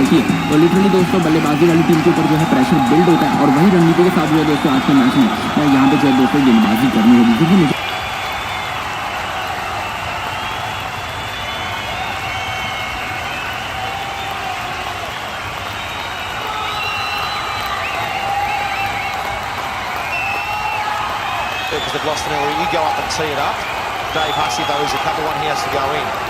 देखिए तो लिटरली दोस्तों बल्लेबाजी वाली टीम के ऊपर जो है प्रेशर बिल्ड होता है और वही रणनीति के साथ जो है दोस्तों आज के मैच में यहाँ पे जो है दोस्तों गेंदबाजी करनी होगी क्योंकि मुझे because they've lost an early. You go up and tee it up. Dave Hussey, though, is a couple one. He has to go in.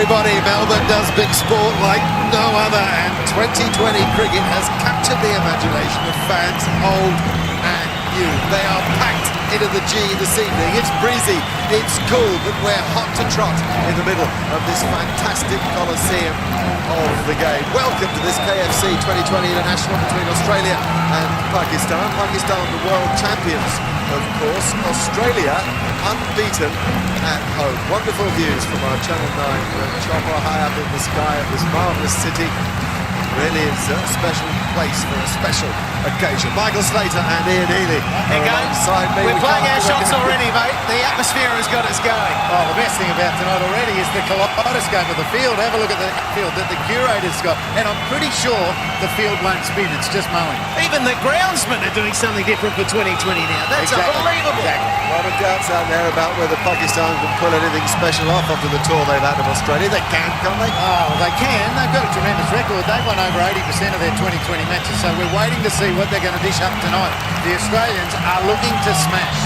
everybody. Melbourne does big sport like no other, and 2020 cricket has captured the imagination of fans old and new. They are packed into the G this evening. It's breezy, it's cool, but we're hot to trot in the middle of this fantastic coliseum of the game. Welcome to this KFC 2020 International between Australia and Pakistan. Pakistan, the world champions, of course. Australia, unbeaten at home. Wonderful views from our Channel 9 chopper high up in the sky of this marvellous city. Really is a special place for a special occasion. Michael Slater and Ian Healy Here alongside me. We're playing our shots already, mate. The atmosphere has got us going. Oh, the best thing about tonight already is the kaleidoscope of the field. Have a look at the field that the curator's got. And I'm pretty sure the field won't spin. It's just mowing. Even the groundsmen are doing something different for 2020 now. That's unbelievable. Exactly. A lot of doubts out there about whether Pakistan can pull anything special off after the tour they've had of Australia. They can't they? Oh, they can. They've got a tremendous record. They've won over 80% of their 2020 matches. So we're waiting to see what they're going to dish up tonight. The Australians are looking to smash.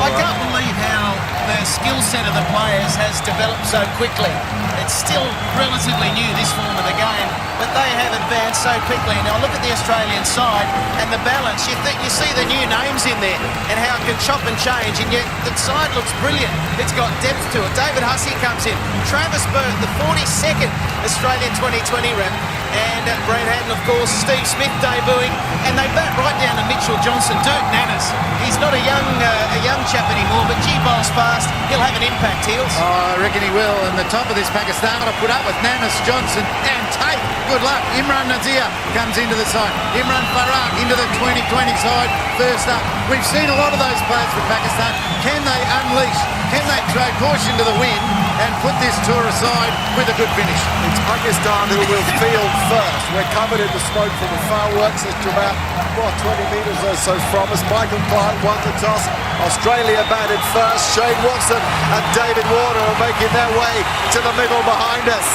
I can't believe how the skill set of the players has developed so quickly. It's still relatively new, this form of the game, but they have advanced so quickly. Now look at the Australian side and the balance. You see the new names in there and how it can chop and change, and yet the side looks brilliant. It's got depth to it. David Hussey comes in. Travis Bird, the 42nd Australian 2020 rep. And Brad Haddon, of course, Steve Smith debuting, and they bat right down to Mitchell Johnson. Dirk Nannes, he's not a young chap anymore, but gee, bowls fast. He'll have an impact, Heels. Oh, I reckon he will. And the top of this Pakistan will put up with Nannes, Johnson and Tate. Good luck. Imran Nazir comes into the side. Imran Farah into the 2020 side. First up. We've seen a lot of those players for Pakistan. Can they unleash? Can they throw caution to the wind and put this tour aside with a good finish? It's Pakistan who will field first. We're covered in the smoke from the fireworks. It's about 20 metres or so from us. Michael Clark won the toss. Australia batted first. Shane Watson and David Warner are making their way to the middle behind us.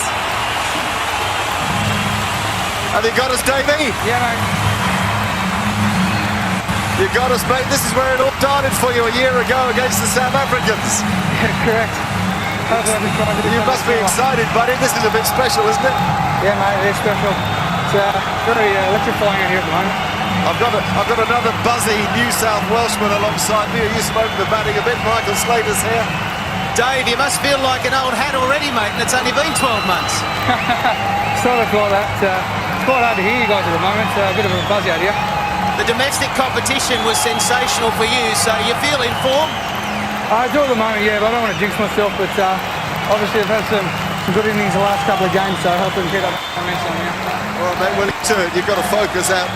Have you got us, Davey? Yeah, mate. You got us, mate. This is where it all started for you a year ago against the South Africans. Yeah, correct. You must be excited, buddy. This is a bit special, isn't it? Yeah, mate, it is special. It's very electrifying out here at the moment. I've got another buzzy New South Welshman alongside me. Are you smoking the batting a bit? Michael Slater's here. Dave, you must feel like an old hat already, mate, and it's only been 12 months. Sort of like that. It's quite hard to hear you guys at the moment. A bit of a buzz out here. The domestic competition was sensational for you, so you feel in form? I do at the moment, yeah, but I don't want to jinx myself. But obviously I've had some good innings the last couple of games, so I hope we can keep up momentum now. All right, mate, well, you've got to focus out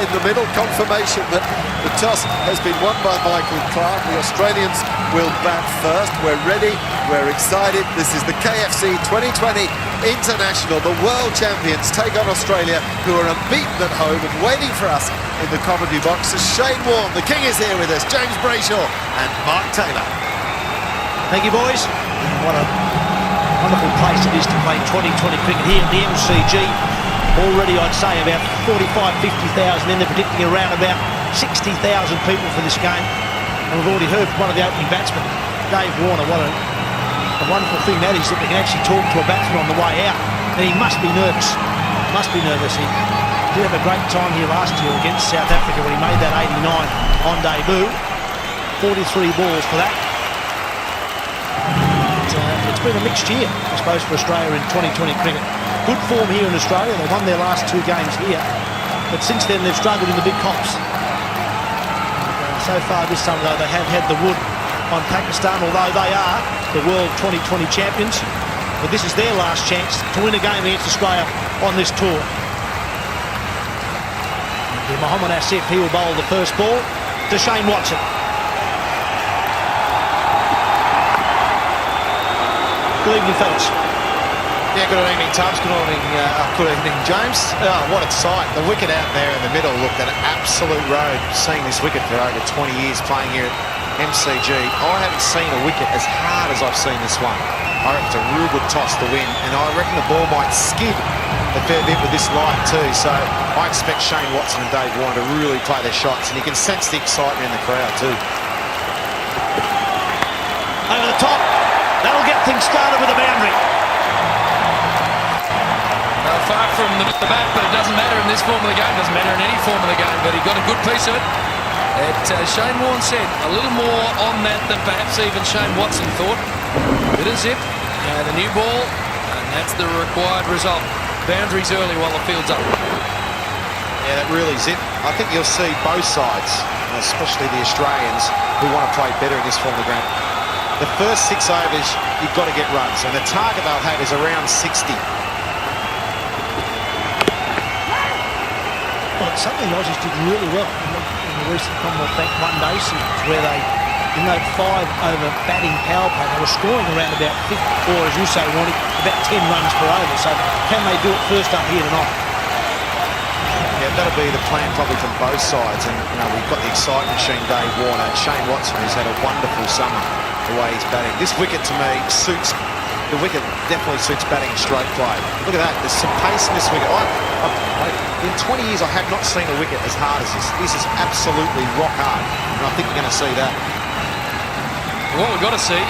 in the middle. Confirmation that the toss has been won by Michael Clark. The Australians will bat first. We're ready. We're excited. This is the KFC 2020 International. The world champions take on Australia, who are unbeaten at home, and waiting for us in the commentary box is Shane Warne. The King is here with us, James Brayshaw and Mark Taylor. Thank you, boys. What a wonderful place it is to play 2020 cricket here at the MCG. Already, I'd say, about 45,000, 50,000 in. They're predicting around about 60,000 people for this game. And we've already heard from one of the opening batsmen, Dave Warner. What a wonderful thing that is, that we can actually talk to a batsman on the way out. And he must be nervous. Must be nervous. He did have a great time here last year against South Africa when he made that 89 on debut. 43 balls for that. It's been a mixed year, I suppose, for Australia in 2020 cricket. Good form here in Australia. They won their last 2 games here, but since then they've struggled in the big comps. So far this summer, though, they have had the wood on Pakistan, although they are the world 2020 champions. But this is their last chance to win a game against Australia on this tour. Mohammad Asif, he will bowl the first ball to Shane Watson. Good evening, fellas. Yeah, good evening, Tubbs. Good evening, James. Oh, what a sight. The wicket out there in the middle looked an absolute road. Seeing this wicket for over 20 years playing here at MCG, I haven't seen a wicket as hard as I've seen this one. I reckon it's a real good toss to win, and I reckon the ball might skid a fair bit with this light too. So I expect Shane Watson and Dave Warner to really play their shots, and you can sense the excitement in the crowd too. Over the top. That'll get things started with a boundary. Far from the bat, but it doesn't matter in this form of the game. Doesn't matter in any form of the game, but he got a good piece of it. Shane Warne said a little more on that than perhaps even Shane Watson thought. Bit of zip, the new ball, and that's the required result. Boundaries early while the field's up. Yeah, that really is it. I think you'll see both sides, especially the Australians, who want to play better in this form of the game. The first 6 overs, you've got to get runs, and the target they'll have is around 60. Well, something the Aussies did really well in the recent Commonwealth Bank one-day series, where they, in that 5-over batting power play, they were scoring around about 50, or as you say, wanting about 10 runs per over. So can they do it first up here tonight? Yeah, that'll be the plan probably from both sides. And, we've got the excitement machine, Dave Warner. Shane Watson, who's had a wonderful summer, the way he's batting. This wicket, to me, suits... The wicket definitely suits batting and stroke play. Look at that. There's some pace in this wicket. In 20 years, I have not seen a wicket as hard as this. This is absolutely rock hard. And I think we're going to see that. What we've got to see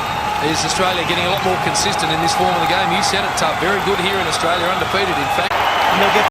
is Australia getting a lot more consistent in this form of the game. You said it, Tubb. Very good here in Australia, undefeated, in fact. And they'll get